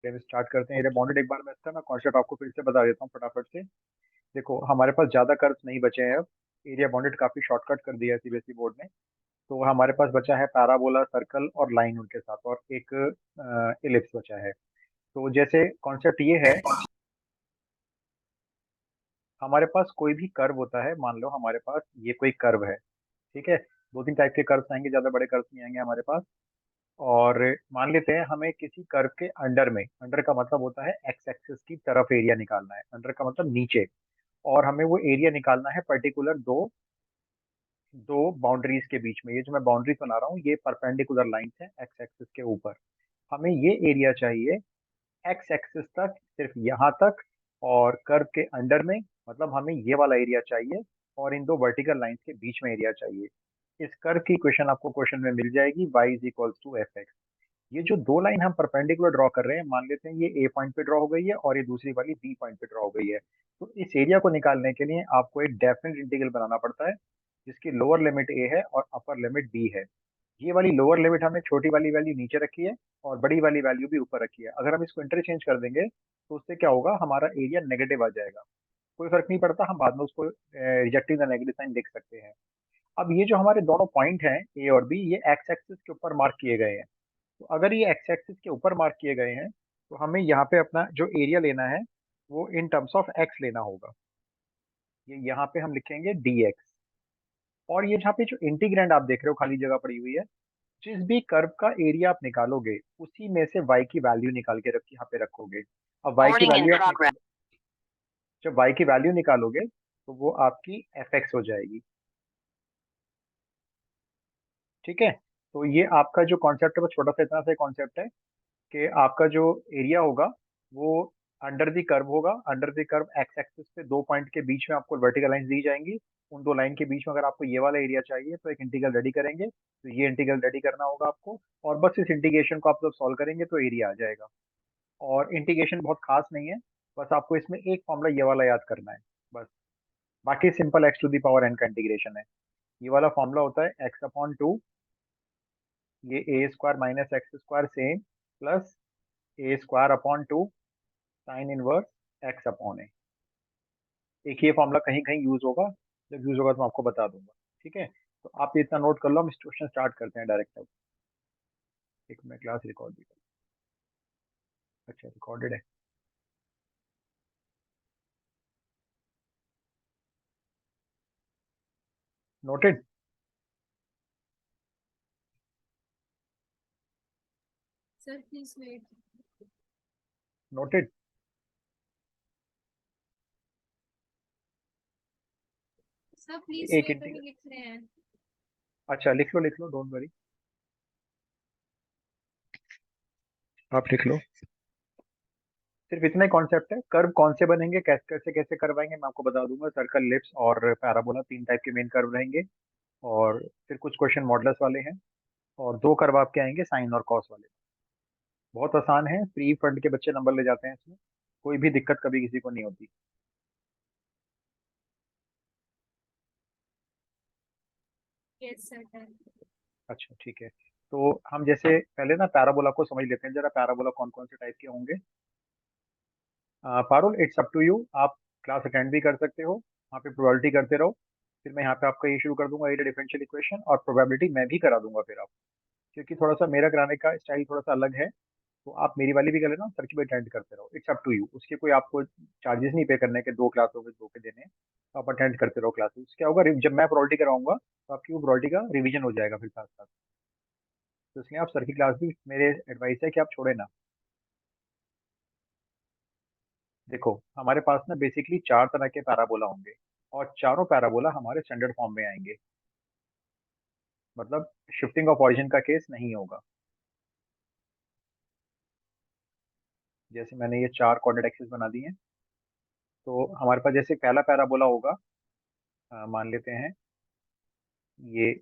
हम स्टार्ट करते हैं। एरिया बाउंडेड एक बार में इसका मैं कॉन्सेप्ट आपको फिर से बता देता हूँ फटाफट से। देखो हमारे पास ज्यादा कर्व्स नहीं बचे हैं अब। एरिया बाउंडेड काफी शॉर्टकट कर दिया है सीबीएसई बोर्ड ने। तो हमारे पास बचा है पैराबोला, सर्कल और लाइन उनके साथ, और एक इलिप्स बचा है। तो जैसे कॉन्सेप्ट ये है, हमारे पास कोई भी कर्व होता है, मान लो हमारे पास ये कोई कर्व है, ठीक है। दो तीन टाइप के कर्व्स आएंगे, ज्यादा बड़े कर्व्स नहीं आएंगे हमारे पास। और मान लेते हैं हमें किसी कर्व के अंडर में, अंडर का मतलब होता है एक्स एक्सिस की तरफ एरिया निकालना है, अंडर का मतलब नीचे। और हमें वो एरिया निकालना है पर्टिकुलर दो दो बाउंड्रीज के बीच में। ये जो मैं बाउंड्रीज बना रहा हूँ ये परपेंडिकुलर लाइंस है एक्स एक्सिस के ऊपर। हमें ये एरिया चाहिए एक्स एक्सिस तक, सिर्फ यहाँ तक। और कर्व के अंडर में मतलब हमें ये वाला एरिया चाहिए, और इन दो वर्टिकल लाइंस के बीच में एरिया चाहिए। इस कर्व की इक्वेशन आपको क्वेश्चन में मिल जाएगी, y is equals to f x. ये जो दो लाइन हम परपेंडिकुलर ड्रॉ कर रहे हैं, मान लेते हैं ये ए पॉइंट पे ड्रॉ हो गई है और ये दूसरी वाली बी पॉइंट पे ड्रॉ हो गई है। तो इस एरिया को निकालने के लिए आपको एक डेफिनेट इंटीग्रल बनाना पड़ता है, जिसकी लोअर लिमिट ए है और अपर लिमिट बी है। ये वाली लोअर लिमिट हमने छोटी वाली वैल्यू नीचे रखी है, और बड़ी वाली वैल्यू भी ऊपर रखी है। अगर हम इसको इंटरचेंज कर देंगे तो उससे क्या होगा, हमारा एरिया नेगेटिव आ जाएगा। कोई फर्क नहीं पड़ता, हम बाद में उसको रिजेक्टिंग द नेगेटिव साइन लिख सकते हैं। अब ये जो हमारे दोनों पॉइंट हैं ए और बी, ये एक्स एक्सिस के ऊपर मार्क किए गए हैं। तो अगर ये एक्स एक्सिस के ऊपर मार्क किए गए हैं, तो हमें यहाँ पे अपना जो एरिया लेना है वो इन टर्म्स ऑफ एक्स लेना होगा। ये यहाँ पे हम लिखेंगे डी एक्स। और ये जहाँ पे जो इंटीग्रैंड आप देख रहे हो खाली जगह पड़ी हुई है, जिस भी कर्व का एरिया आप निकालोगे उसी में से y की वैल्यू निकाल के यहाँ पे रखोगे। अब y की Recording in वैल्यू आप progress. निकालो, जब y की वैल्यू निकालोगे तो वो आपकी एफ एक्स हो जाएगी, ठीक है। तो ये आपका जो कॉन्सेप्ट है वो छोटा सा इतना सा कॉन्सेप्ट है कि आपका जो एरिया होगा वो अंडर द कर्व होगा। Under the curve x axis पे दो पॉइंट के बीच में आपको वर्टिकल लाइंस दी जाएंगी। उन दो लाइन के बीच में अगर आपको ये वाला एरिया चाहिए तो एक इंटीग्रल रेडी करेंगे, तो ये इंटीग्रल रेडी करना होगा आपको। और बस इस इंटीग्रेशन को आप जब सॉल्व करेंगे तो एरिया आ जाएगा। और इंटीग्रेशन बहुत खास नहीं है, बस आपको इसमें एक फॉर्मूला ये वाला याद करना है बस। बाकी simple x to the power n का इंटीग्रेशन है। ये वाला फॉर्मूला होता है एक्स अपॉन टू, ये a square minus x square same, plus a square upon two sine inverse x upon a. एक ये फॉर्मूला कहीं कहीं यूज होगा, जब यूज होगा तो मैं आपको बता दूंगा, ठीक है। तो आप ये इतना नोट कर लो, हम क्वेश्चन स्टार्ट करते हैं डायरेक्ट अब। एक मैं क्लास रिकॉर्ड भी कर, अच्छा रिकॉर्डेड है। Noted. Sir, please wait. Noted. Sir, please एक wait. इंटीग्रल, अभी लिख रहे हैं. अच्छा लिख लो डोंट वरी, आप लिख लो। सिर्फ इतना ही कॉन्सेप्ट है। कर्व कौन से बनेंगे, कैसे कैसे कैसे करवाएंगे मैं आपको बता दूंगा। सर्कल, लिप्स और पैराबोला, तीन टाइप के मेन कर्व रहेंगे। और फिर कुछ क्वेश्चन मॉडल्स वाले हैं, और दो कर्व आपके आएंगे साइन और कॉस वाले। बहुत आसान है, प्री फंड के बच्चे नंबर ले जाते हैं इसमें, कोई भी दिक्कत कभी किसी को नहीं होती। Yes, sir. Done. अच्छा ठीक है। तो हम जैसे पहले ना पैराबोला को समझ लेते हैं जरा, पैराबोला कौन कौन से टाइप के होंगे। Parul it's up to you, आप क्लास अटेंड भी कर सकते हो, वहाँ पे प्रोबेबिलिटी करते रहो। फिर मैं यहाँ पे आपका ये शुरू कर दूंगा एरिया डिफरेंशियल इक्वेशन, और प्रोबेबिलिटी मैं भी करा दूंगा फिर आप, क्योंकि थोड़ा सा मेरा कराने का स्टाइल थोड़ा सा अलग है। तो आप मेरी वाली भी कर लेना, सर की भी अटेंड करते रहो, इट्स अप टू यू। उसके कोई आपको चार्जेस नहीं पे करने के, दो क्लास हो गए, दो के देने हैं। तो आप अटेंड करते रहो क्लासेस। क्या होगा, जब मैं प्रोबेबिलिटी कराऊंगा तो आपकी वो प्रोबेबिलिटी का रिवीजन हो जाएगा फिर साथ साथ। तो इसलिए आप सर की क्लास भी, मेरे एडवाइस है कि आप छोड़े ना। देखो हमारे पास ना बेसिकली चार तरह के पैराबोला होंगे, और चारों पैराबोला हमारे स्टैंडर्ड फॉर्म में आएंगे। मतलब शिफ्टिंग ऑफ ओरिजिन का केस नहीं होगा। जैसे मैंने ये चार कोऑर्डिनेट एक्सिस बना दी हैं, तो हमारे पास जैसे पहला पैराबोला होगा, मान लेते हैं ये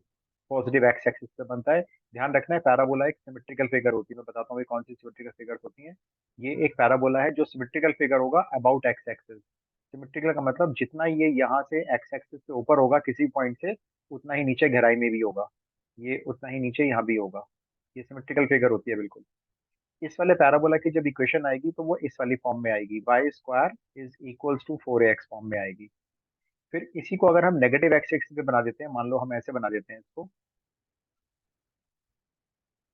पॉजिटिव एक्स एक्सिस पे बनता है। ध्यान रखना है पैराबोला एक सिमेट्रिकल फिगर होती है, मैं बताता हूँ ये कौन सी सिमेट्रिकल फिगर्स होती हैं। ये एक पैराबोला है जो सिमेट्रिकल फिगर होगा अबाउट एक्स एक्सिस। सिमेट्रिकल का मतलब जितना ये यहाँ से एक्स एक्सिस से ऊपर होगा किसी पॉइंट से, उतना ही नीचे गहराई में भी होगा, ये उतना ही नीचे यहाँ भी होगा। ये सिमेट्रिकल फिगर होती है बिल्कुल। इस वाले पैराबोला की जब इक्वेशन आएगी तो वो इस वाली फॉर्म में आएगी, y square is equals to 4ax form में आएगी। फिर इसी को अगर हम नेगेटिव एक्स एक्सिस पे बना देते हैं, मान लो हम ऐसे बना देते हैं इसको,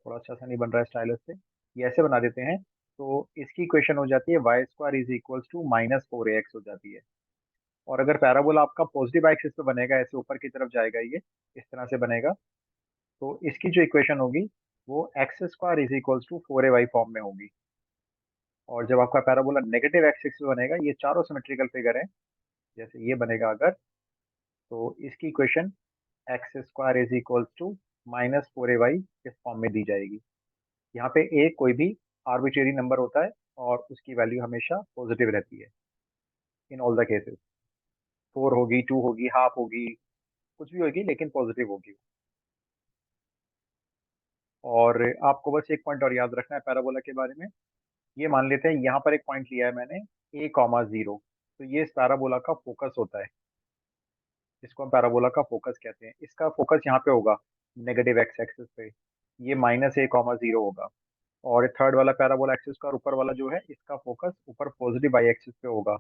थोड़ा अच्छा सा नहीं बन रहा है स्टाइलस से, ये ऐसे बना देते हैं, तो इसकी इक्वेशन हो जाती है y square is equals to -4ax हो जाती है। और अगर पैराबोला आपका पॉजिटिव एक्सिस पे बनेगा, ऐसे ऊपर की तरफ जाएगा, ये इस तरह से बनेगा, तो इसकी जो इक्वेशन होगी वो x square is equals to 4ay form में होगी। और जब आपका पैराबोला नेगेटिव एक्सिस पे बनेगा, ये चारों सिमेट्रिकल फिगर है, जैसे ये बनेगा अगर, तो इसकी equation x square is equals to -4ay इस फॉर्म में दी जाएगी। यहाँ पे ए कोई भी आर्बिट्रेरी नंबर होता है और उसकी वैल्यू हमेशा पॉजिटिव रहती है इन ऑल द केसेस। 4 होगी, 2 होगी, हाफ होगी, कुछ भी होगी, लेकिन पॉजिटिव होगी। और आपको बस एक पॉइंट और याद रखना है पैराबोला के बारे में। ये मान लेते हैं यहाँ पर एक पॉइंट लिया है मैंने, a,0, तो ये इस पैराबोला का फोकस होता है, इसको हम पैराबोला का फोकस कहते हैं। इसका फोकस यहाँ पे होगा नेगेटिव एक्स एक्सिस पे, ये -a,0 होगा। और थर्ड वाला पैराबोला एक्सिस का, और ऊपर वाला जो है, इसका फोकस ऊपर पॉजिटिव वाई एक्सिस पे होगा,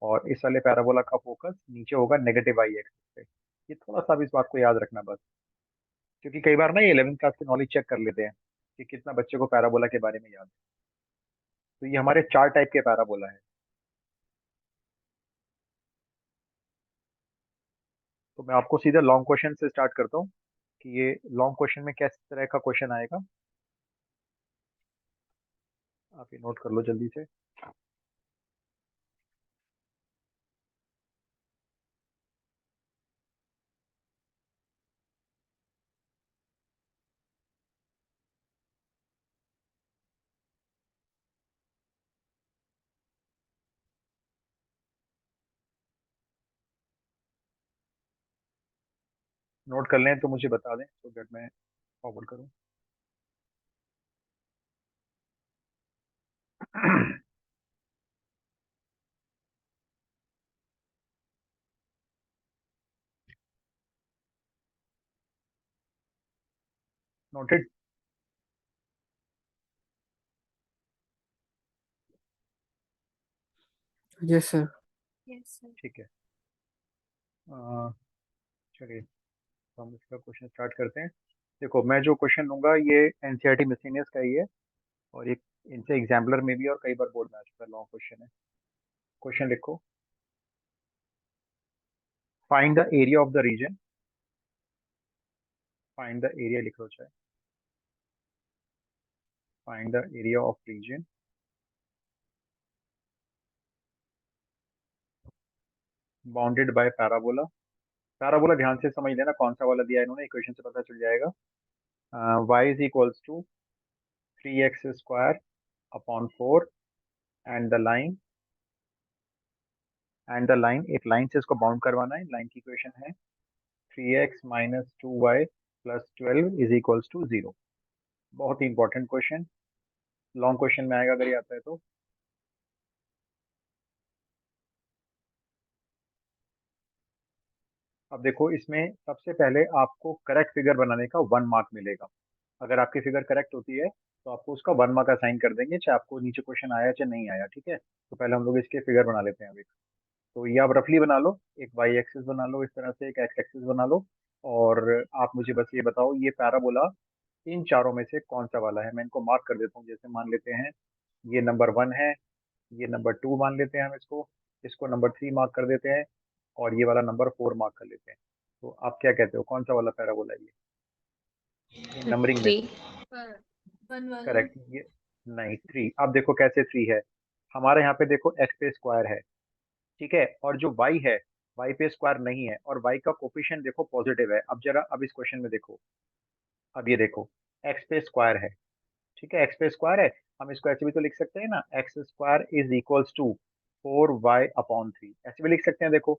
और इस वाले पैराबोला का फोकस नीचे होगा नेगेटिव वाई एक्सिस पे। ये थोड़ा सा भी इस बात को याद रखना बस, क्योंकि कई बार ना ये 11th क्लास की नॉलेज चेक कर लेते हैं कि कितना बच्चे को पैराबोला के बारे में याद है। तो ये हमारे 4 टाइप के पैराबोला है। तो मैं आपको सीधा लॉन्ग क्वेश्चन से स्टार्ट करता हूँ कि ये लॉन्ग क्वेश्चन में किस तरह का क्वेश्चन आएगा। आप ये नोट कर लो जल्दी से। नोट कर लें तो मुझे बता दें, तो दैट मैं फॉरवर्ड करूँ। Noted. Yes sir. Yes, sir. ठीक है, चलिए तो हम इसका क्वेश्चन स्टार्ट करते हैं। देखो, मैं जो क्वेश्चन लूंगा ये एनसीईआरटी मिसलेनियस का ही है, और एक इनसे एग्जाम्पलर में भी और कई बार बोर्ड में आ चुका है, लॉन्ग क्वेश्चन है। क्वेश्चन लिखो, find the area of the region, find the area लिख लो चाहे, find the area of region bounded by parabola. Parabola ध्यान से समझ लेना कौन सा वाला दिया है इन्होंने, इक्वेशन से पता चल जाएगा। y is equals to 3x square upon 4, and the line, एक लाइन से इसको बाउंड करवाना है। लाइन की इक्वेशन है 3x minus 2y plus 12 is equals to 0। बहुत ही इंपॉर्टेंट क्वेश्चन, लॉन्ग क्वेश्चन में आएगा अगर ये आता है तो। अब देखो, इसमें सबसे पहले आपको करेक्ट फिगर बनाने का 1 मार्क मिलेगा। अगर आपकी फिगर करेक्ट होती है तो आपको उसका 1 मार्क असाइन कर देंगे, चाहे आपको नीचे क्वेश्चन आया चाहे नहीं आया, ठीक है। तो पहले हम लोग इसके फिगर बना लेते हैं अभी। तो ये आप रफली बना लो, एक वाई एक्सिस बना लो इस तरह से, एक एक्स एक्सिस बना लो, और आप मुझे बस ये बताओ ये पैराबोला इन चारों में से कौन सा वाला है। मैं इनको मार्क कर देता हूँ, जैसे मान लेते हैं ये नंबर 1 है, ये नंबर 2 मान लेते हैं हम इसको, इसको नंबर 3 मार्क कर देते हैं, और ये वाला नंबर 4 मार्क कर लेते हैं। तो आप क्या कहते हो, कौन सा वाला पैराबोला है ये इन नंबरिंग में थ्री। से? पर वन वाला। करेक्ट, ये नहीं 3। अब देखो कैसे 3 है, हमारे यहाँ पे देखो एक्स पे स्क्वायर है, ठीक है, और जो y है, y पे स्क्वायर नहीं है, और y का कोफिशिएंट देखो पॉजिटिव है। अब जरा अब इस क्वेश्चन में देखो, अब ये देखो x पे स्क्वायर है, ठीक है, x पे स्क्वायर है। हम इसको ऐसे भी तो लिख सकते हैं ना, x square is equals to 4y upon 3, ऐसे भी लिख सकते हैं देखो।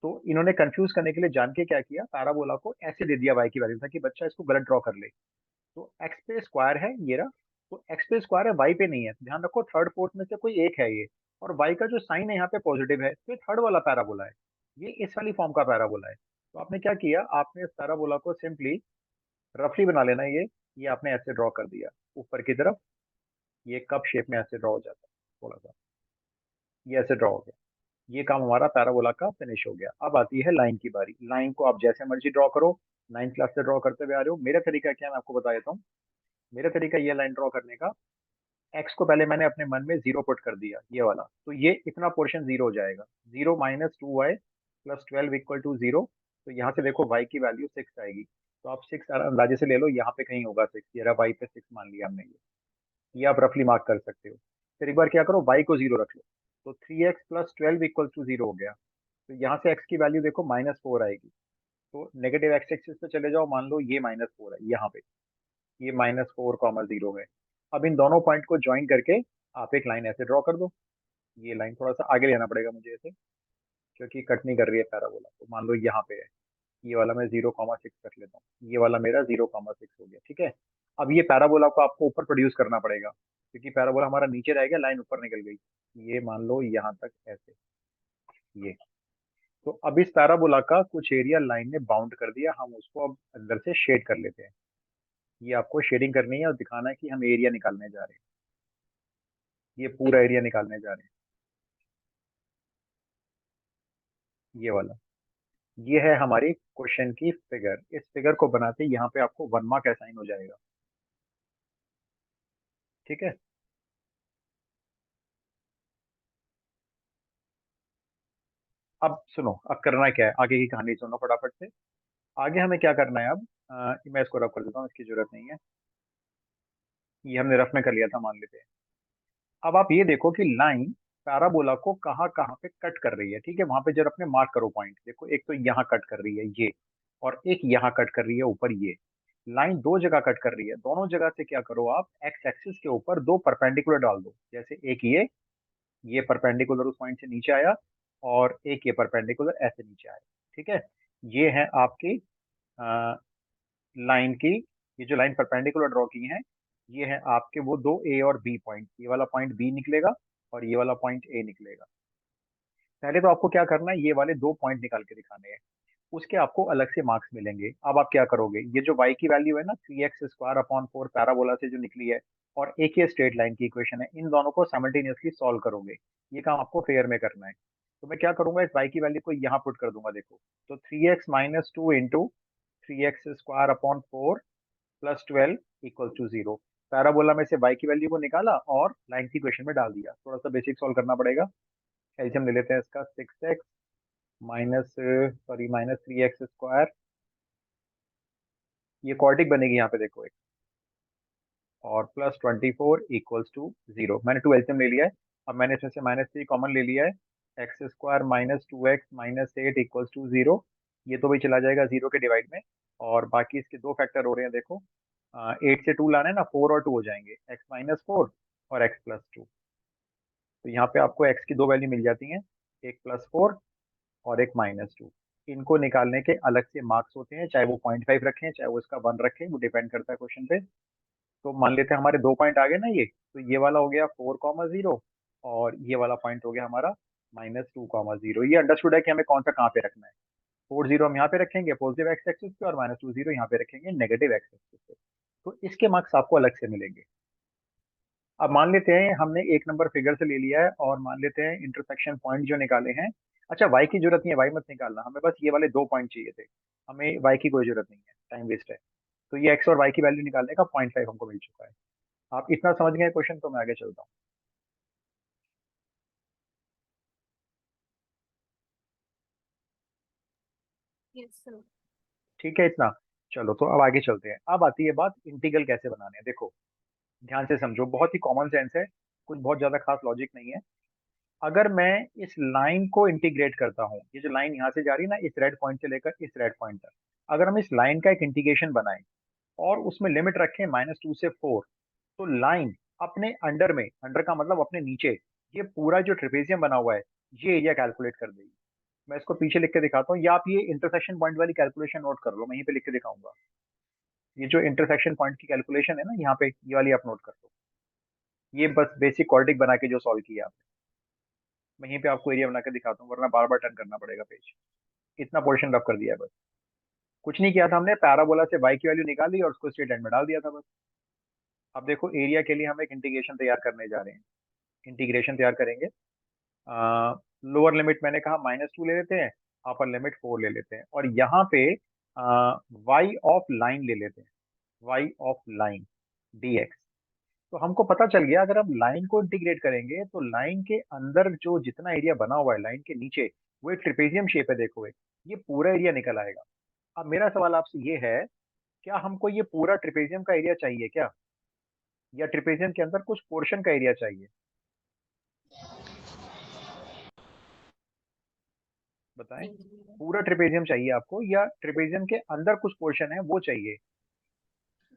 तो इन्होंने कंफ्यूज करने के लिए जान के क्या किया, पैराबोला को ऐसे दे दिया y की वैल्यू, ताकि बच्चा इसको गलत ड्रॉ कर ले। तो x पे स्क्वायर है ये रहा, तो x पे स्क्वायर है, y पे नहीं है, तो ध्यान रखो थर्ड फोर्थ में से कोई एक है ये, और y का जो साइन है यहाँ पे पॉजिटिव है, तो ये थर्ड वाला पैराबोला है, ये इस वाली फॉर्म का पैराबोला है। तो आपने क्या किया, आपने इस पैराबोला को सिंपली रफली बना लेना, ये आपने ऐसे ड्रॉ कर दिया ऊपर की तरफ, ये कप शेप में ऐसे ड्रॉ हो जाता है थोड़ा सा, ये ऐसे ड्रॉ हो गया। ये काम हमारा पैराबोला का फिनिश हो गया। अब आती है लाइन की बारी। लाइन को आप जैसे मर्जी ड्रॉ करो, 9th क्लास से ड्रॉ करते हुए आ रहे हो। मेरा तरीका क्या है मैं आपको बता देता हूँ। मेरा तरीका ये लाइन ड्रॉ करने का, एक्स को पहले मैंने अपने मन में जीरो पुट कर दिया, ये वाला, तो ये इतना पोर्शन जीरो हो जाएगा। 0 - 2y + 12 = 0। तो यहाँ से देखो y की वैल्यू 6 आएगी। तो आप 6 अंदाजे से ले लो, यहाँ पे कहीं होगा 6, ये रहा y पे 6 मान लिया हमने। ये आप रफली मार्क कर सकते हो। फिर एक बार क्या करो, y को जीरो रख लो। तो 3x + 12 = 0 हो गया। तो यहाँ से x की वैल्यू देखो -4 आएगी। तो नेगेटिव एक्स एक्सिस पे चले जाओ, मान लो ये -4 है यहाँ पे, ये -4, 0 है। अब इन दोनों पॉइंट को ज्वाइन करके आप एक लाइन ऐसे ड्रॉ कर दो। ये लाइन थोड़ा सा आगे लेना पड़ेगा मुझे ऐसे, क्योंकि कट नहीं कर रही है पैराबोला। तो मान लो यहाँ पे है, ये वाला मैं 0, 6 कर लेता हूँ। ये वाला मेरा 0, 6 हो गया, ठीक है। अब ये पैराबोला को आपको ऊपर प्रोड्यूस करना पड़ेगा, क्योंकि पैराबोला हमारा नीचे रह गया, लाइन ऊपर निकल गई। ये मान लो यहाँ तक ऐसे, ये। तो अब इस पैराबोला का कुछ एरिया लाइन ने बाउंड कर दिया, हम उसको अब अंदर से शेड कर लेते हैं। ये आपको शेडिंग करनी है और दिखाना है कि हम एरिया निकालने जा रहे हैं, ये पूरा एरिया निकालने जा रहे हैं, ये वाला। ये है हमारी क्वेश्चन की फिगर। इस फिगर को बनाते ही यहाँ पे आपको 1 मार्क असाइन हो जाएगा, ठीक है। अब सुनो, अब करना क्या है, आगे की कहानी सुनो फटाफट से। आगे हमें क्या करना है अब। मैं इसको रफ कर देता हूँ, इसकी जरूरत नहीं है। ये हमने रफ में कर लिया था, मान लेते हैं। अब आप ये देखो कि लाइन पैराबोला को कहाँ कहाँ पे कट कर रही है, ठीक है। वहां पे जरा अपने मार्क करो पॉइंट, देखो एक तो यहाँ कट कर रही है ये, और एक यहाँ कट कर रही है ऊपर ये। लाइन दो जगह कट कर रही है, दोनों जगह से क्या करो आप, एक्स एक्सिस के ऊपर दो परपेंडिकुलर डाल दो। जैसे एक ये परपेंडिकुलर उस पॉइंट से नीचे आया, और एक ये परपेंडिकुलर ऐसे नीचे आया, ठीक है। ये है आपकी लाइन की, ये जो लाइन परपेंडिकुलर ड्रॉ की है, ये है आपके वो दो ए और बी पॉइंट। ये वाला पॉइंट बी निकलेगा और ये वाला पॉइंट ए निकलेगा। पहले तो आपको क्या करना है, ये वाले दो पॉइंट निकाल के दिखाने हैं, उसके आपको अलग से मार्क्स मिलेंगे। अब आप क्या करोगे, ये जो y की वैल्यू है ना, 3x² / 4 पैराबोला से जो निकली है, और एक ये स्ट्रेट लाइन की इक्वेशन है, इन दोनों को साइमल्टेनियसली सॉल्व करोगे। ये काम आपको फेयर में करना है। तो मैं क्या करूंगा, इस y की वैल्यू को यहाँ पुट कर दूंगा, देखो। तो 3x - 2 × 3x² / 4 +12 = 0। पैराबोला में से y की वैल्यू को निकाला और लाइन की इक्वेशन में डाल दिया। थोड़ा सा बेसिक सॉल्व करना पड़ेगा। एल्सियम ले लेते हैं इसका, 6x -3x², ये क्वाड्रिक बनेगी यहाँ पे देखो एक, और +24 = 0। मैंने 2 एल्सियम ले लिया है। अब मैंने इसमें से -3 कॉमन ले लिया है। x² - 2x - 8 = 0। ये तो भाई चला जाएगा 0 के डिवाइड में, और बाकी इसके दो फैक्टर हो रहे हैं देखो। 8 से 2 लाना है ना, 4 और 2 हो जाएंगे, x - 4 और x + 2। तो यहाँ पे आपको x की दो वैल्यू मिल जाती हैं, एक +4 और एक -2। इनको निकालने के अलग से मार्क्स होते हैं, चाहे वो 0.5 रखें चाहे वो इसका 1 रखें, वो डिपेंड करता है क्वेश्चन पे। तो मान लेते हैं हमारे दो पॉइंट आ गए ना, ये तो ये वाला हो गया 4, 0, और ये वाला पॉइंट हो गया हमारा -2, 0। ये अंडरस्टूड है कि हमें कौन सा कहाँ पे रखना है। 4, 0 हम यहाँ पे रखेंगे पॉजिटिव एक्स एक्सिस पे, और -2, 0 यहाँ पे रखेंगे नेगेटिव एक्स एक्सिस पे। तो इसके मार्क्स आपको अलग से मिलेंगे। अब मान लेते हैं हमने एक नंबर फिगर से ले लिया है, और मान लेते हैं इंटरसेक्शन पॉइंट जो निकाले हैं। अच्छा, वाई की जरूरत नहीं है, वाई मत निकालना, हमें बस ये वाले दो पॉइंट चाहिए थे। हमें वाई की कोई जरूरत नहीं है, टाइम वेस्ट है। तो ये एक्स और वाई की वैल्यू निकालने का 0.5 हमको मिल चुका है। आप इतना समझ गए क्वेश्चन, तो मैं आगे चलता हूँ। Yes sir. ठीक है इतना। चलो तो अब आगे चलते हैं। अब आती है बात इंटीग्रल कैसे बनाने हैं। देखो ध्यान से समझो, बहुत ही कॉमन सेंस है, कुछ बहुत ज्यादा खास लॉजिक नहीं है। अगर मैं इस लाइन को इंटीग्रेट करता हूँ, ये जो लाइन यहाँ से जा रही है ना, इस रेड पॉइंट से लेकर इस रेड पॉइंट तक, अगर हम इस लाइन का एक इंटीग्रेशन बनाएं और उसमें लिमिट रखें -2 से 4, तो लाइन अपने अंडर में, अंडर का मतलब अपने नीचे, ये पूरा जो ट्रेपेजियम बना हुआ है, ये एरिया कैलकुलेट कर देगी। मैं इसको पीछे लिख के दिखाता हूँ, या आप ये इंटरसेक्शन पॉइंट वाली कैलकुलेशन नोट कर लो, मैं यहीं पे लिख के दिखाऊंगा। ये जो इंटरसेक्शन पॉइंट की कैलकुलेशन है ना यहाँ पे, ये वाली आप नोट कर लो। ये बस बेसिक क्वाड्रिक बना के जो सॉल्व किया आपने, मैं यहीं पे आपको एरिया बना के दिखाता हूँ, वरना बार बार टर्न करना पड़ेगा पेज। इतना पोर्शन रफ कर दिया है बस। कुछ नहीं किया था हमने, पैराबोला से y की वैल्यू निकाली और उसको स्ट्रेट लाइन में डाल दिया था बस। अब देखो एरिया के लिए हम एक इंटीग्रेशन तैयार करने जा रहे हैं। इंटीग्रेशन तैयार करेंगे। लोअर लिमिट मैंने कहा -2 ले लेते हैं, अपर लिमिट 4 ले लेते हैं, और यहाँ पे वाई ऑफ लाइन ले लेते हैं। Y of line dx। तो हमको पता चल गया अगर हम लाइन को इंटीग्रेट करेंगे तो लाइन के अंदर जो जितना एरिया बना हुआ है लाइन के नीचे, वो एक ट्रिपेजियम शेप है, देखो एक, ये पूरा एरिया निकल आएगा। अब मेरा सवाल आपसे ये है, क्या हमको ये पूरा ट्रिपेजियम का एरिया चाहिए क्या, या ट्रिपेजियम के अंदर कुछ पोर्शन का एरिया चाहिए? बताएं। पूरा ट्रिपेजियम चाहिए आपको, या ट्रिपेजियम के अंदर कुछ पोर्शन है वो चाहिए?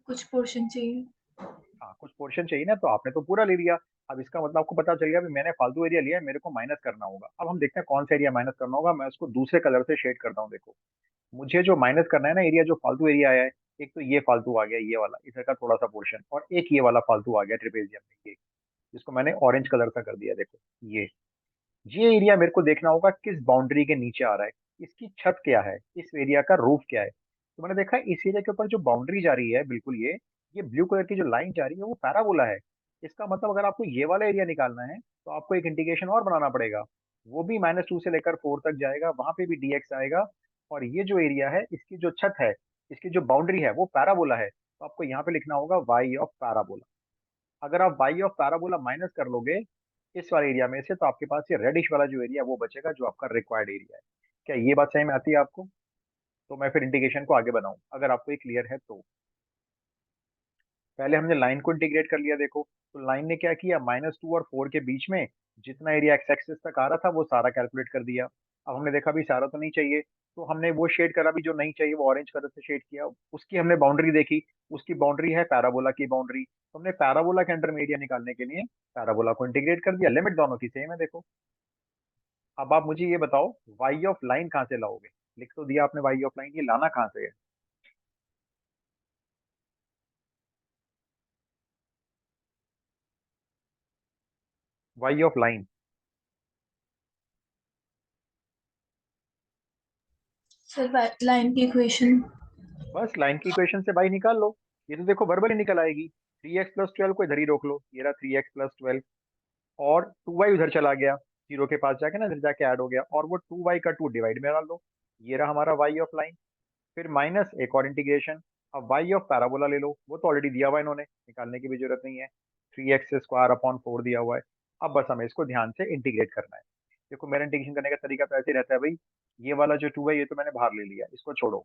कुछ पोर्शन चाहिए। हाँ, कुछ पोर्शन चाहिए ना, तो आपने तो पूरा ले लिया। अब इसका मतलब आपको पता चल गया भी मैंने फालतू एरिया लिया है, मेरे को माइनस करना होगा। अब हम देखते हैं कौन सा एरिया माइनस करना होगा। मैं उसको दूसरे कलर से शेड करता हूँ, देखो। मुझे जो माइनस करना है ना एरिया, जो फालतू एरिया आया है, एक तो ये फालतू आ गया, ये वाला इधर का थोड़ा सा पोर्शन, और एक ये वाला फालतू आ गया ट्रिपेजियम में, ये जिसको मैंने ऑरेंज कलर का कर दिया, देखो ये एरिया मेरे को देखना होगा किस बाउंड्री के नीचे आ रहा है, इसकी छत क्या है, इस एरिया का रूफ क्या है। तो मैंने देखा इस एरिया के ऊपर जो बाउंड्री जा रही है, बिल्कुल ये ब्लू कलर की जो लाइन जा रही है वो पैराबोला है। इसका मतलब अगर आपको ये वाला एरिया निकालना है तो आपको एक इंटीग्रेशन और बनाना पड़ेगा। वो भी -2 से लेकर 4 तक जाएगा, वहां पे भी dx आएगा। और ये जो एरिया है, इसकी जो छत है, इसकी जो बाउंड्री है वो पैराबोला है, तो आपको यहाँ पे लिखना होगा वाई ऑफ पैराबोला। अगर आप वाई ऑफ पैराबोला माइनस कर लोगे इस वाले एरिया में से, तो आपके पास ये रेडिश वाला जो एरिया वो बचेगा, जो आपका रिक्वायर्ड एरिया है। क्या ये बात सही में आती है आपको? तो मैं फिर इंटीग्रेशन को आगे बढ़ाऊं, अगर आपको ये क्लियर है तो। पहले हमने लाइन को इंटीग्रेट कर लिया, देखो। तो लाइन ने क्या किया, -2 और 4 के बीच में जितना एरिया एक्स एक्सिस तक आ रहा था वो सारा कैलकुलेट कर दिया। अब हमने देखा भी सारा तो नहीं चाहिए, तो हमने वो शेड करा भी जो नहीं चाहिए, वो ऑरेंज कलर से शेड किया। उसकी हमने बाउंड्री देखी, उसकी बाउंड्री है पैराबोला की बाउंड्री, तो हमने पैराबोला के अंडर में एरिया निकालने के लिए पैराबोला को इंटीग्रेट कर दिया। लिमिट दोनों की सेम है, देखो। अब आप मुझे ये बताओ, वाई ऑफ लाइन कहाँ से लाओगे? लिख तो दिया आपने वाई ऑफ लाइन, ये लाना कहाँ से है? Y of line. Sir line की इक्वेशन। बस लाइन की इक्वेशन से भाई निकाल लो। ये तो देखो वर्बली निकल आएगी। 3x + 12 को इधर ही रोक लो, ये रहा 3x + 12। और 2y उधर चला गया, जीरो के पास जाके ना, इधर जाके ऐड हो गया, और वो 2y का 2 डिवाइड में डाल दो। ये रहा हमारा वाई ऑफ लाइन। फिर माइनस एक और इंटीग्रेशन। अब वाई ऑफ पैराबोला ले लो, वो तो ऑलरेडी दिया हुआ है, इन्होंने निकालने की भी जरूरत नहीं है। 3x² / 4 दिया हुआ है। अब बस हमें इसको ध्यान से इंटीग्रेट करना है। देखो मेरा इंटीग्रेशन करने का तरीका तो ऐसे ही रहता है भाई। ये वाला जो 2 है ये तो मैंने बाहर ले लिया, इसको छोड़ो।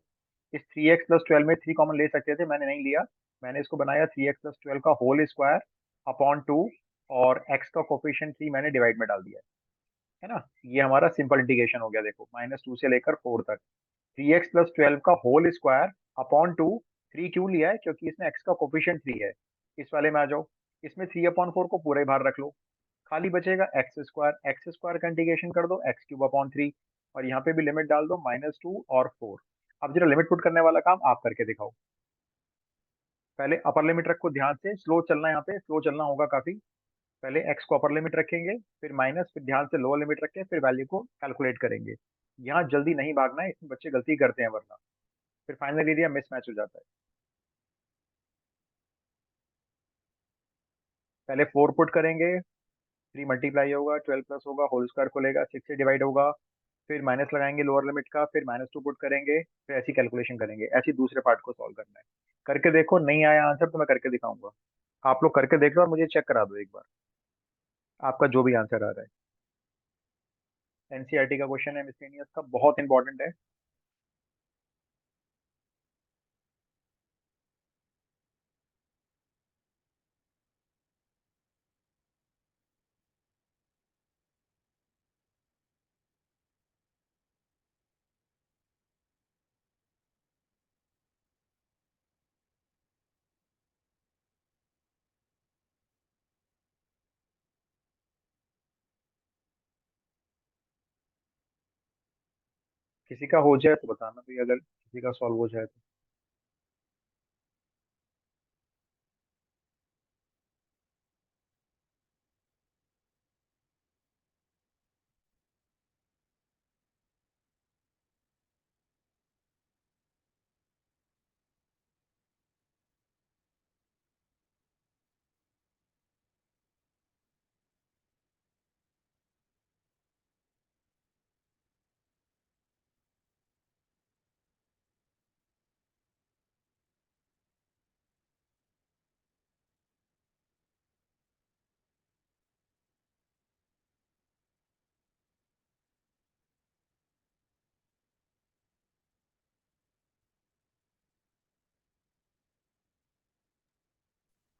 इस 3x + 12 में 3 कॉमन ले सकते थे, मैंने नहीं लिया। मैंने इसको बनाया 3x + 12 का होल स्क्वायर अपॉन 2, और x का कोफिशिएंट 3 मैंने डिवाइड में डाल दिया है ना। ये हमारा सिंपल इंटीग्रेशन हो गया, देखो -2 से लेकर 4 तक। 3x + 12 का होल स्क्वायर अपॉन 2। 3 क्यों लिया है? क्योंकि इसमें x का कोफिशिएंट 3 है। इस वाले में आ जाओ, इसमें 3/4 को पूरा ही बाहर रख लो, खाली बचेगा x स्क्वायर का इंटीग्रेशन कर दो, x³ / 3। और यहाँ पे भी लिमिट डाल दो, -2 और 4। अब जरा लिमिट पुट करने वाला काम आप करके दिखाओ। पहले अपर लिमिट रखो, ध्यान से स्लो चलना है, यहाँ पे स्लो चलना होगा काफी। पहले x को अपर लिमिट रखेंगे, फिर माइनस, फिर ध्यान से लोअर लिमिट रख के फिर वैल्यू को कैलकुलेट करेंगे। यहाँ जल्दी नहीं भागना है, इसमें बच्चे गलती करते हैं, वरना फिर फाइनल एरिया मिसमैच हो जाता है। पहले 4 पुट करेंगे, 3 मल्टीप्लाई होगा, 12 प्लस होगा, होल स्क्वायर खोलेगा, 6 से डिवाइड होगा। फिर माइनस लगाएंगे लोअर लिमिट का, फिर -2 पुट करेंगे, फिर ऐसी कैलकुलेशन करेंगे। ऐसी दूसरे पार्ट को सॉल्व करना है। करके देखो, नहीं आया आंसर तो मैं करके दिखाऊंगा। आप लोग करके देख लो और मुझे चेक करा दो एक बार, आपका जो भी आंसर आ रहा है। एनसीईआरटी का क्वेश्चन है, मिसलेनियस का, बहुत इंपॉर्टेंट है। किसी का हो जाए तो बताना भी, अगर किसी का सॉल्व हो जाए तो।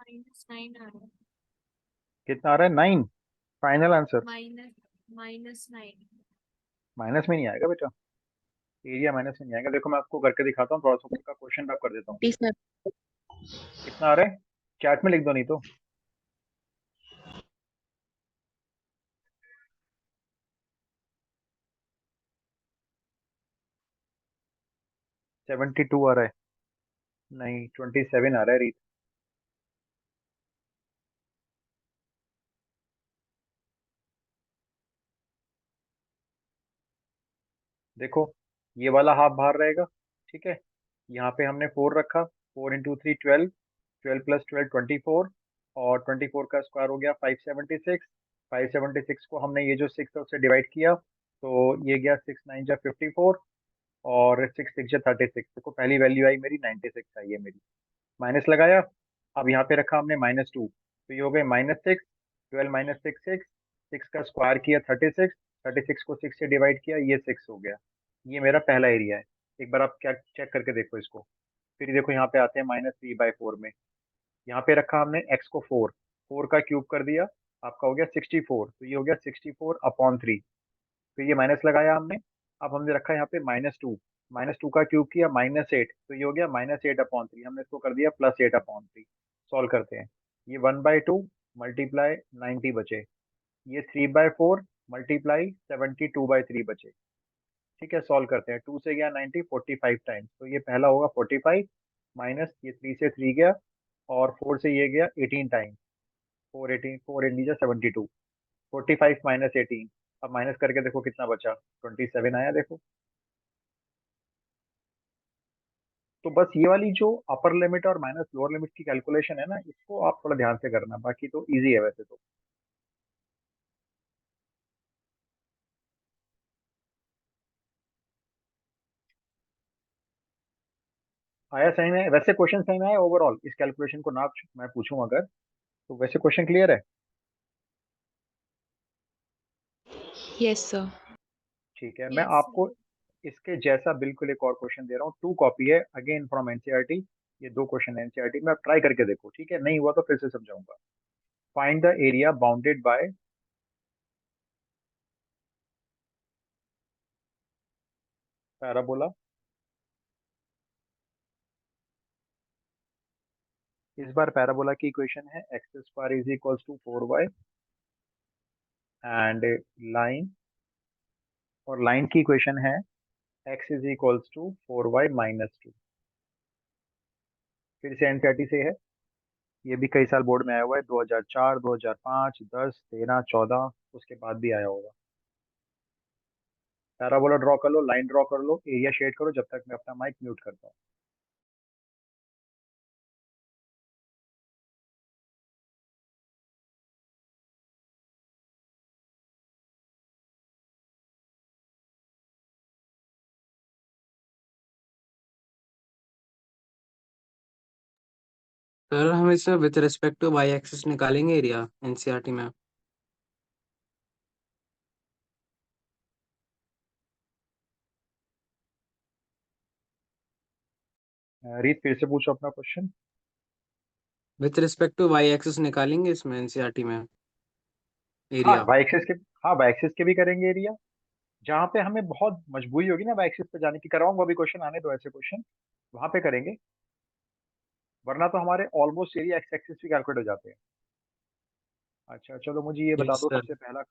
-9 आ रहा है। कितना आ रहा है? 9? Final answer? -9। माइनस में नहीं आएगा बेटा, एरिया माइनस में नहीं आएगा। देखो मैं आपको करके दिखाता हूँ, थोड़ा सा ऊपर का क्वेश्चन रब कर देता हूँ। 47। कितना आ रहा है? चैट में लिख दो नहीं तो। 72 आ रहा है? नहीं, 27 आ रहा है रीत। देखो ये वाला हाफ बाहर रहेगा, ठीक है। यहाँ पे हमने 4 रखा, 4 × 3 12, 12 + 12 24, और 24 का स्क्वायर हो गया 576। 576 को हमने ये जो 6 है उससे डिवाइड किया, तो ये गया 6 9 जा 54, और 6 6 जा 36। देखो पहली वैल्यू आई मेरी 96 आई है मेरी। माइनस लगाया, अब यहाँ पे रखा हमने -2, तो ये हो गए -6। 12 - 6 6, 6 का स्क्वायर किया 36, 36 को 6 से डिवाइड किया, ये 6 हो गया। ये मेरा पहला एरिया है। एक बार आप क्या चेक करके देखो इसको। फिर देखो यहाँ पे आते हैं -3/4 में। यहाँ पे रखा हमने x को 4, 4 का क्यूब कर दिया, आपका हो गया 64, तो ये हो गया 64/3। फिर ये माइनस लगाया हमने, अब हमने रखा यहाँ पे -2, -2 का क्यूब किया -8, तो ये हो गया -8/3। हमने इसको कर दिया +8/3। सॉल्व करते हैं, ये 1/2 मल्टीप्लाई 90 बचे, ये 3/4 मल्टीप्लाई 72/3 बचे। ठीक है, सॉल्व करते हैं। 2 से गया 90, 45 टाइम्स, तो ये पहला होगा 45, माइनस ये 3 से 3 गया, और 4 से ये गया 18 टाइम्स। 4 18, 4 8 लीजिए 72, 45 - 18। अब माइनस करके देखो कितना बचा, 27 आया देखो। तो बस ये वाली जो अपर लिमिट और माइनस लोअर लिमिट की कैलकुलेशन है ना, इसको आप थोड़ा ध्यान से करना, बाकी तो इजी है वैसे तो। आया सही में? वैसे क्वेश्चन सही में आया ओवरऑल? इस कैलकुलेशन को ना मैं पूछूं अगर, तो वैसे क्वेश्चन क्लियर है? Yes sir. ठीक है, मैं यस आपको इसके जैसा बिल्कुल एक और क्वेश्चन दे रहा हूँ। 2 कॉपी है, अगेन फ्रॉम एनसीईआरटी। ये 2 क्वेश्चन है एनसीईआरटी में, आप ट्राई करके देखो, ठीक है। नहीं हुआ तो फिर से समझाऊंगा। Find the area bounded by parabola. इस बार पैराबोला की इक्वेशन है x² = 4y, एंड लाइन, और लाइन की इक्वेशन है x = 4y - 2। फिर से एनसीईआरटी से है, ये भी कई साल बोर्ड में आया हुआ है, 2004, 2005, 10, 13, 14, उसके बाद भी आया होगा। पैराबोला ड्रॉ कर लो, लाइन ड्रॉ कर लो, एरिया शेड करो, जब तक मैं अपना माइक म्यूट करता हूँ। सर हम इसमें with respect to y axis निकालेंगे एरिया एनसीईआरटी में। रीत फिर से पूछो अपना question. With respect to y axis निकालेंगे इसमें एनसीईआरटी में हाँ एरिया। वाई एक्सिस के, हाँ वाई एक्सिस के भी करेंगे एरिया। जहाँ पे हमें बहुत मजबूरी होगी ना वाई एक्सिस पे जाने की, कराऊंगा अभी क्वेश्चन आने दो ऐसे क्वेश्चन, वहां पे करेंगे। वरना तो हमारे ऑलमोस्ट एरिया एक्स एक्सिस भी कैलकुलेट हो जाते हैं। अच्छा चलो मुझे ये बता यस दो सर। सबसे पहला,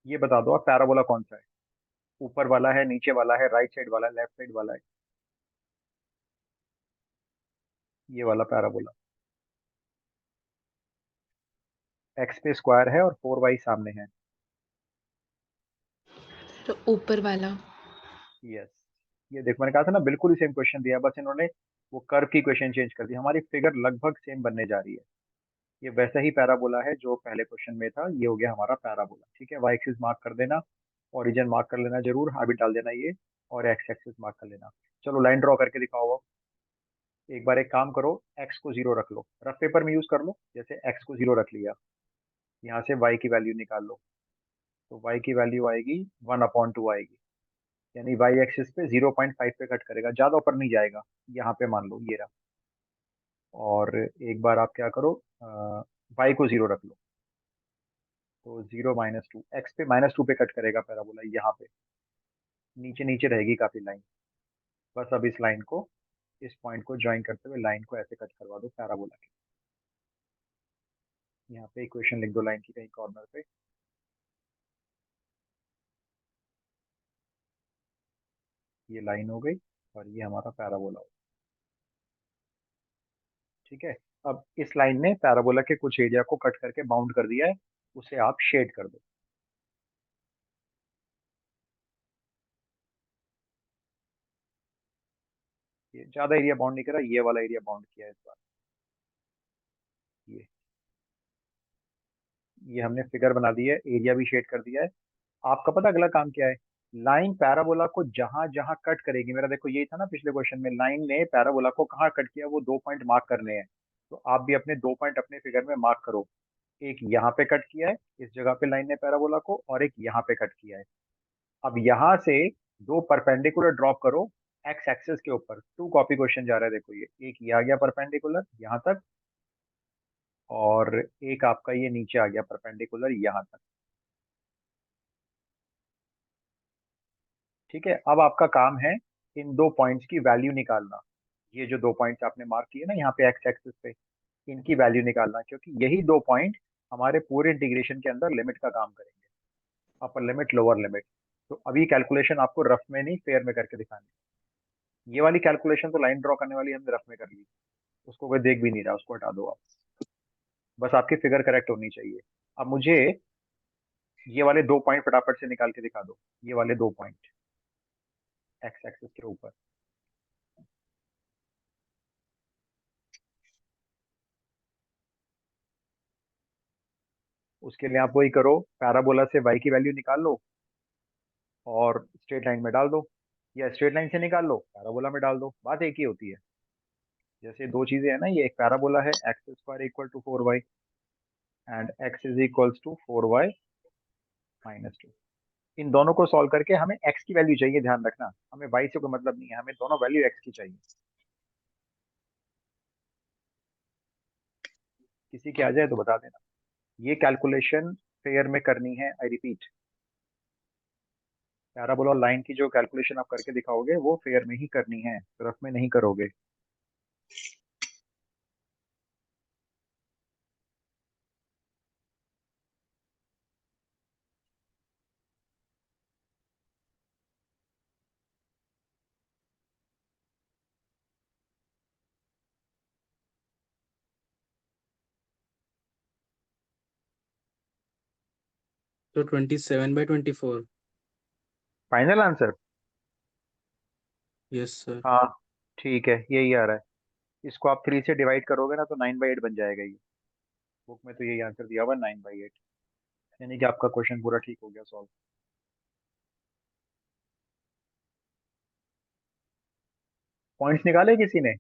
ये बता दो आप पैराबोला कौन सा है? ऊपर वाला है, नीचे वाला है, राइट साइड वाला है, लेफ्ट साइड वाला है? ये वाला पैराबोला, एक्स पे स्क्वायर है और 4y सामने है। तो ऊपर वाला। यस, ये देखो मैंने कहा था ना, बिल्कुल ही सेम क्वेश्चन दिया, बस इन्होंने वो कर्व की इक्वेशन चेंज कर दी। हमारी फिगर लगभग सेम बनने जा रही है। ये वैसा ही पैराबोला है जो पहले क्वेश्चन में था, ये हो गया हमारा पैराबोला। ठीक है, वाई एक्सिस मार्क कर देना, ओरिजिन मार्क कर लेना जरूर, हाबिट डाल देना ये, और एक्स एक्सिस मार्क कर लेना। चलो लाइन ड्रॉ करके दिखाओ अब। एक बार एक काम करो, एक्स को 0 रख लो, रफ पेपर में यूज कर लो। जैसे एक्स को 0 रख लिया, यहाँ से वाई की वैल्यू निकाल लो, तो वाई की वैल्यू आएगी 1/2 आएगी, यानी वाई एक्सिस पे 0.5 पे कट करेगा, ज्यादा ऊपर नहीं जाएगा। यहाँ पे मान लो ये रहा, और एक बार आप क्या करो, y को 0 रख लो, तो 0 -2 x पे -2 पे कट करेगा पैराबोला, यहाँ पे नीचे नीचे रहेगी काफी लाइन। बस अब इस लाइन को, इस पॉइंट को ज्वाइन करते हुए लाइन को ऐसे कट करवा दो पैराबोला के। यहाँ पे इक्वेशन लिख दो लाइन की कहीं कॉर्नर पे। ये लाइन हो गई और ये हमारा पैराबोला हो गया। ठीक है, अब इस लाइन ने पैराबोला के कुछ एरिया को कट करके बाउंड कर दिया है, उसे आप शेड कर दो। ये ज्यादा एरिया बाउंड नहीं करा, ये वाला एरिया बाउंड किया है इस बार। ये हमने फिगर बना दी है, एरिया भी शेड कर दिया है। आपका पता अगला काम क्या है, लाइन पैराबोला को जहां जहां कट करेगी, मेरा देखो यही था ना पिछले क्वेश्चन में, लाइन ने पैराबोला को कहाँ कट किया, वो 2 पॉइंट मार्क करने हैं। तो आप भी अपने 2 पॉइंट अपने फिगर में मार्क करो। एक यहाँ पे कट किया है इस जगह पे लाइन ने पैराबोला को, और एक यहाँ पे कट किया है। अब यहाँ से 2 परपेंडिकुलर ड्रॉप करो एक्स एक्सिस के ऊपर। 2 कॉपी क्वेश्चन जा रहा है, देखो ये एक ये आ गया परपेंडिकुलर यहाँ तक, और एक आपका ये नीचे आ गया परपेंडिकुलर यहाँ तक। ठीक है, अब आपका काम है इन 2 पॉइंट्स की वैल्यू निकालना। ये जो 2 पॉइंट्स आपने मार्क किए ना यहाँ पे एक्स एक्सिस पे, इनकी वैल्यू निकालना, क्योंकि यही 2 पॉइंट हमारे पूरे इंटीग्रेशन के अंदर लिमिट का काम करेंगे, अपर लिमिट लोअर लिमिट। तो अभी कैलकुलेशन आपको रफ में नहीं फेयर में करके दिखानी है। ये वाली कैलकुलेशन तो लाइन ड्रॉ करने वाली हमने रफ में कर ली, उसको कोई देख भी नहीं रहा, उसको हटा दो आप, बस आपकी फिगर करेक्ट होनी चाहिए। अब मुझे ये वाले 2 पॉइंट फटाफट से निकाल के दिखा दो, ये वाले 2 पॉइंट एक्स एक्सिस के ऊपर। उसके लिए आप वही करो, पैराबोला से y की वैल्यू निकाल लो और स्ट्रेट लाइन में डाल दो, या स्ट्रेट लाइन से निकाल लो पैराबोला में डाल दो, बात एक ही होती है। जैसे 2 चीजें है ना, ये एक पैराबोला है, x square equal to 4y and x is equals to 4y -2। इन दोनों को सॉल्व करके हमें x की वैल्यू चाहिए, ध्यान रखना, हमें y से कोई मतलब नहीं है, हमें दोनों वैल्यू x की चाहिए। किसी की आ जाए तो बता देना। ये कैलकुलेशन फेयर में करनी है, आई रिपीट, पैराबोला और लाइन की जो कैलकुलेशन आप करके दिखाओगे वो फेयर में ही करनी है, रफ में नहीं करोगे। तो 27/24। Final answer? Yes sir. हाँ ठीक है, यही आ रहा है। इसको आप 3 से डिवाइड करोगे ना तो 9/8 बन जाएगा ये। बुक में तो यही आंसर दिया हुआ 9/8, यानी कि आपका क्वेश्चन पूरा ठीक हो गया सॉल्व। पॉइंट्स निकाले किसी ने?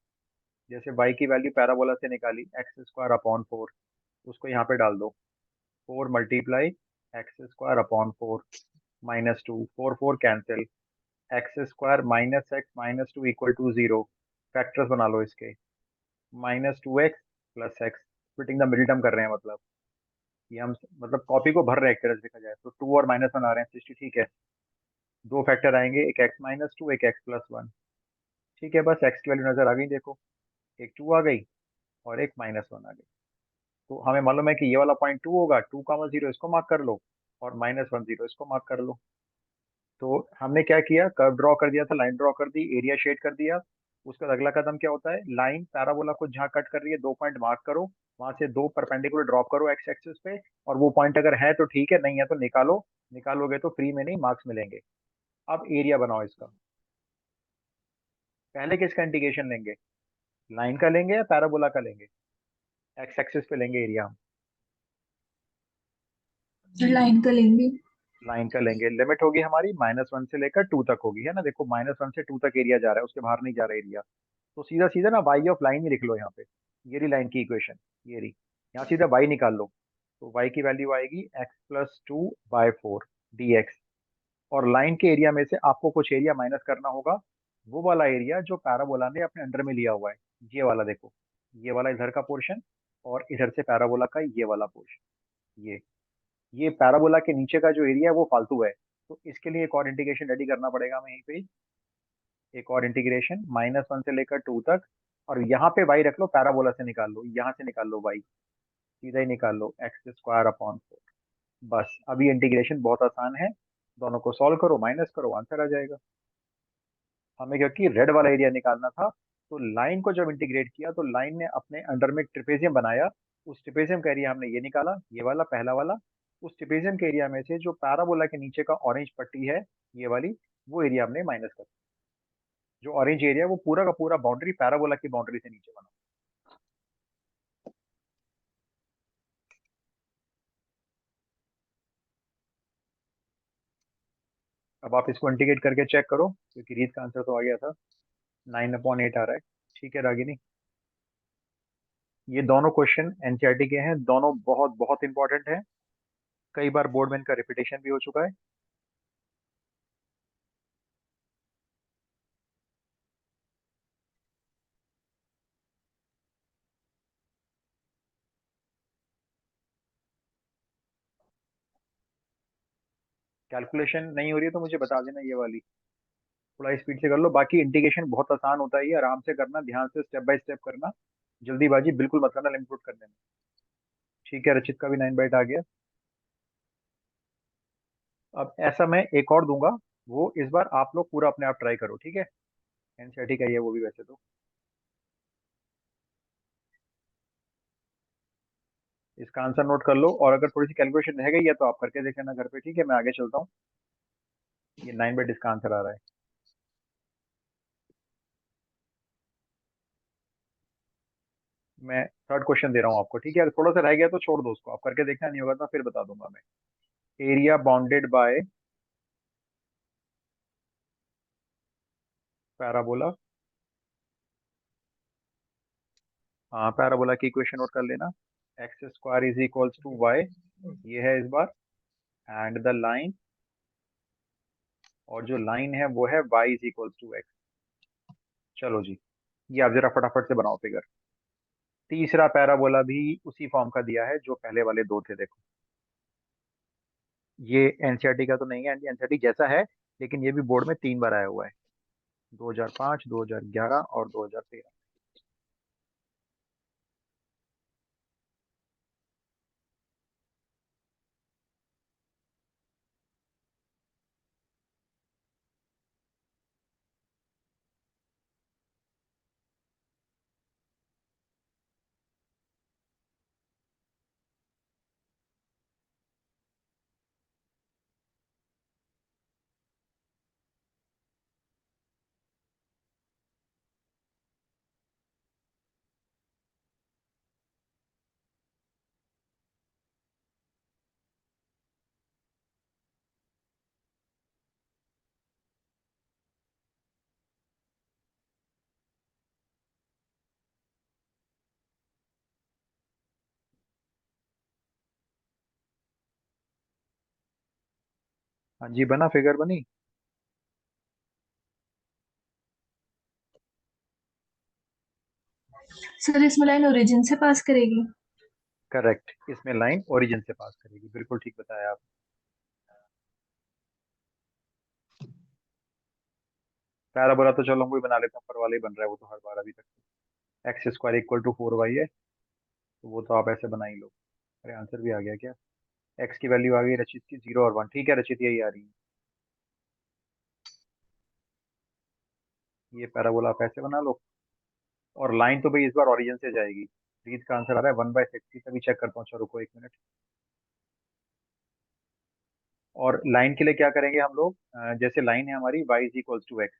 जैसे y की वैल्यू पैराबोला से निकाली x² अपॉन 4, उसको यहाँ पे डाल दो, 4 multiply x² upon 4 -2, 4 4 cancel, x² -x -2 = 0। Factors बना लो इसके, -2x + x, splitting the middle term कर रहे हैं, मतलब ये हम मतलब कॉपी को भर रहे हैं एक तरह से देखा जाए तो। 2 और -1 आ रहे हैं 60, ठीक है। 2 फैक्टर आएंगे, एक x -2 एक x + 1, ठीक है। बस x की वैल्यू नजर आ गई, देखो एक 2 आ गई और एक -1 आ गई। तो हमें मालूम है कि ये वाला पॉइंट 2 होगा, 2, 0 इसको मार्क कर लो और -1 0 इसको मार्क कर लो। तो हमने क्या किया, कर्व ड्रॉ कर दिया था, लाइन ड्रॉ कर दी, एरिया शेड कर दिया। उसका अगला कदम क्या होता है, लाइन पैराबोला को जहां कट कर रही है 2 पॉइंट मार्क करो, वहां से 2 परपेंडिकुलर ड्रॉप करो एक्स एक्सिस पे, और वो पॉइंट अगर है तो ठीक है, नहीं है तो निकालो। निकालोगे तो फ्री में नहीं मार्क्स मिलेंगे। अब एरिया बनाओ इसका। पहले किसका इंटीग्रेशन लेंगे, लाइन का लेंगे या पैराबोला का लेंगे? एक्स एक्सिस पे लेंगे एरिया हम, लाइन का लेंगे। लाइन का लेंगे। लिमिट होगी हमारी -1 से लेकर 2 तक होगी, है ना, देखो -1 से 2 तक एरिया जा रहा है, उसके बाहर नहीं जा रहा एरिया। तो सीधा सीधा ना y ऑफ लाइन ही लिख लो यहाँ पे, ये रही लाइन की इक्वेशन, ये रही। यहाँ सीधा y निकाल लो, तो y की वैल्यू आएगी x + 2/4 dx। और लाइन के एरिया में से आपको कुछ एरिया माइनस करना होगा, वो वाला एरिया जो पैराबोला ने अपने अंडर में लिया हुआ है, ये वाला देखो, ये वाला इधर का पोर्शन, और इधर से पैराबोला का ये वाला पोर्शन। ये पैराबोला के नीचे का जो एरिया है वो फालतू है, तो इसके लिए एक और इंटीग्रेशन रेडी करना पड़ेगा हमें यहीं पे ही। एक और इंटीग्रेशन -1 से लेकर 2 तक, और यहाँ पे y रख लो, पैराबोला से निकाल लो, यहाँ से निकाल लो y, सीधा ही निकाल लो x² / 4। बस अभी इंटीग्रेशन बहुत आसान है, दोनों को सॉल्व करो, माइनस करो, आंसर आ जाएगा। हमें क्योंकि रेड वाला एरिया निकालना था, तो लाइन को जब इंटीग्रेट किया तो लाइन ने अपने अंडर में एक ट्रिपेजियम बनाया, उस ट्रिपेजियम का एरिया हमने ये निकाला, ये वाला पहला वाला। उस ट्रिपेजियम के एरिया में से जो पैराबोला के नीचे का ऑरेंज पट्टी है, ये वाली, वो एरिया हमने माइनस कर, जो ऑरेंज एरिया वो पूरा का पूरा बाउंड्री पैराबोला की बाउंड्री से नीचे बना। अब आप इसको इंटीग्रेट करके चेक करो, क्योंकि रीत का आंसर तो आ गया था, 9/8 आ रहा है। ठीक है रागिनी, ये दोनों क्वेश्चन एनसीईआरटी के हैं, दोनों बहुत बहुत इंपॉर्टेंट है, कई बार बोर्ड में इनका रिपीटेशन भी हो चुका है। कैलकुलेशन नहीं हो रही है तो मुझे बता देना, ये वाली थोड़ा स्पीड से कर लो, बाकी इंटीग्रेशन बहुत आसान होता है, ये आराम से करना, ध्यान से स्टेप बाय स्टेप करना, जल्दीबाजी बिल्कुल मत करना लिमिट पुट करने में। ठीक है, रचित का भी 9/8 आ गया। अब ऐसा मैं एक और दूंगा, वो इस बार आप लोग पूरा अपने आप ट्राई करो, ठीक है। एनसीईआरटी का ही है वो भी वैसे तो। इसका आंसर नोट कर लो, और अगर थोड़ी सी कैलकुलेशन रह गई है तो आप करके देख लेना घर पे, ठीक है। मैं आगे चलता हूँ, ये 9/8 इसका आंसर आ रहा है। मैं थर्ड क्वेश्चन दे रहा हूँ आपको, ठीक है। अगर थोड़ा सा रह गया तो छोड़ दो उसको, आप करके देखना, नहीं होगा तो फिर बता दूंगा मैं। एरिया बाउंडेड बाय पैराबोला, हाँ पैराबोला की इक्वेशन नोट कर लेना, x² = y, ये है इस बार, एंड द लाइन, और जो लाइन है वो है y = x। चलो जी, ये आप जरा फटाफट से बनाओ फिगर। तीसरा पैराबोला भी उसी फॉर्म का दिया है जो पहले वाले दो थे, देखो। ये एनसीईआरटी का तो नहीं है, एनसीईआरटी जैसा है, लेकिन ये भी बोर्ड में 3 बार आया हुआ है, 2005, 2011 और 2013। हाँ जी, बना, फिगर बनी। सर इसमें लाइन ओरिजिन से पास करेगी? करेक्ट, इसमें लाइन ओरिजिन से पास करेगी, बिल्कुल ठीक बताया आप। पैराबोला तो चलो हम वही बना लेते हैं, ऊपर वाला ही बन रहा है वो तो हर बार अभी तक। x² = 4y है, तो वो तो आप ऐसे बना ही लो। अरे आंसर भी आ गया क्या? x की वैल्यू आ गई रचित की 0 और 1, ठीक है रचित, यही आ रही है। ये पैराबोला आप ऐसे बना लो, और लाइन तो भाई इस बार ओरिजिन से जाएगी। रीत का आंसर आ रहा है 1/60, तभी चेक करता हूँ, अच्छा रुको 1 मिनट। और लाइन के लिए क्या करेंगे हम लोग, जैसे लाइन है हमारी y = x,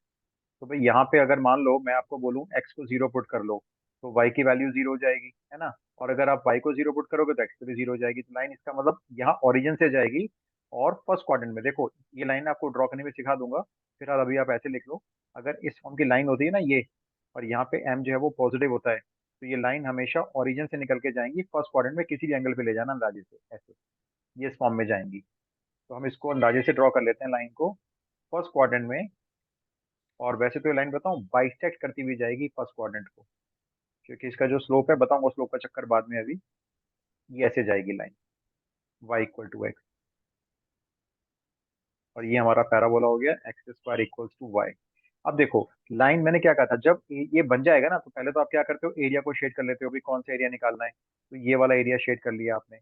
तो भाई यहाँ पे अगर मान लो मैं आपको बोलूँ x को 0 पुट कर लो, तो y की वैल्यू 0 हो जाएगी, है ना। और अगर आप y को 0 पुट करोगे तो x पे भी 0 हो जाएगी, तो लाइन इसका मतलब यहाँ ओरिजिन से जाएगी। और फर्स्ट क्वाड्रेंट में देखो, ये लाइन आपको ड्रॉ करने में सिखा दूंगा, फिलहाल अभी आप ऐसे लिख लो। अगर इस फॉर्म की लाइन होती है ना ये, और यहाँ पे m जो है वो पॉजिटिव होता है, तो ये लाइन हमेशा ओरिजिन से निकल के जाएंगी फर्स्ट क्वाड्रेंट में, किसी भी एंगल पे ले जाना अंदाजे से ऐसे, ये इस फॉर्म में जाएंगी। तो हम इसको अंदाजे से ड्रॉ कर लेते हैं लाइन को फर्स्ट क्वाड्रेंट में, और वैसे तो ये लाइन बताऊं बाइसेक्ट करती हुई जाएगी फर्स्ट क्वाड्रेंट को, क्योंकि इसका जो स्लोप है, बताऊंगा स्लोप का चक्कर बाद में। अभी ये ऐसे जाएगी line, y equal to x, और ये हमारा पैराबोला हो गया x square equals to y. अब देखो लाइन मैंने क्या कहा था, जब ये बन जाएगा ना, तो पहले तो आप क्या करते हो, एरिया को शेड कर लेते हो, भी कौन सा एरिया निकालना है। तो ये वाला एरिया शेड कर लिया आपने,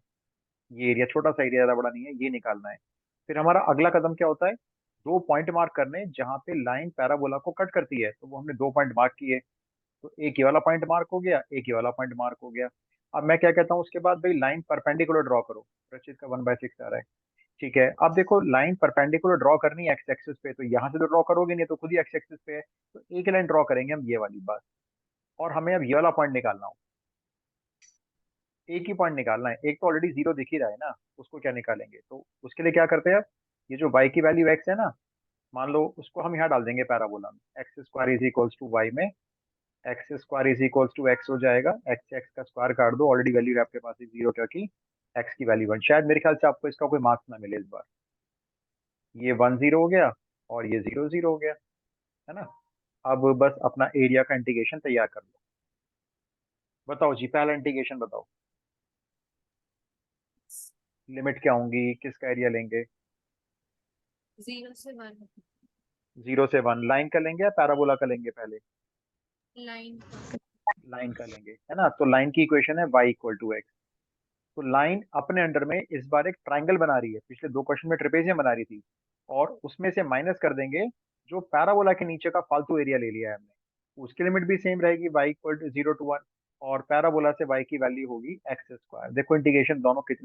ये एरिया छोटा सा एरिया, ज्यादा बड़ा नहीं है, ये निकालना है। फिर हमारा अगला कदम क्या होता है, दो पॉइंट मार्क करने जहाँ पे लाइन पैराबोला को कट करती है, तो वो हमने दो पॉइंट मार्क किए। तो एक ये वाला पॉइंट मार्क हो गया, एक ये वाला पॉइंट मार्क हो गया। अब मैं क्या कहता हूँ उसके बाद, भाई लाइन परपेंडिकुलर ड्रॉ करो। रचित का 1/6 आ रहा है, ठीक है। अब देखो लाइन परपेंडिकुलर ड्रॉ करनी है एक्स एक्सिस पे, तो यहाँ से तो ड्रॉ करोगे नहीं, तो खुद ही एक्स एक्सिस पे है, तो एक लाइन ड्रॉ करेंगे हम, ये वाली बात। और हमें अब ये वाला पॉइंट निकालना हो, एक ही पॉइंट निकालना है, एक तो ऑलरेडी जीरो दिख ही रहा है ना, उसको क्या निकालेंगे। तो उसके लिए क्या करते हैं, अब ये जो y की वैल्यू x है ना, मान लो उसको हम यहाँ डाल देंगे पैराबोला में, x square is equals to y में, x square is equals to x हो जाएगा, एक्स एक्स का स्क्वायर काट दो, ऑलरेडी वैल्यू है आपके पास जीरो, क्योंकि एक्स की वैल्यू 1। शायद मेरे ख्याल से आपको इसका कोई मार्क्स ना मिले इस बार। ये 1 0 हो गया, और ये 0 0 हो गया, है ना। अब बस अपना एरिया का इंटीग्रेशन तैयार कर लो। बताओ जी, पहला इंटीग्रेशन बताओ, लिमिट क्या होंगी, किसका एरिया लेंगे। 0 से 1 0 से 1 लाइन का लेंगे या पैराबोला का लेंगे पहले। लाइन लाइन का लेंगे, है ना। तो लाइन की इक्वेशन है y इक्वल टू एक्स। तो लाइन अपने अंडर में इस बार एक ट्राइंगल बना रही है, पिछले दो क्वेश्चन में ट्रेपेजियम बना रही थी, और उसमें से माइनस कर देंगे जो पैराबोला के नीचे का फालतू एरिया ले लिया है हमने। उसकी लिमिट भी सेम रहेगी, y इक्वल टू 0 to 1, और पैराबोला से y की वैल्यू होगी एक्स स्क्वायर। देखो इंटीग्रेशन दोनों कितने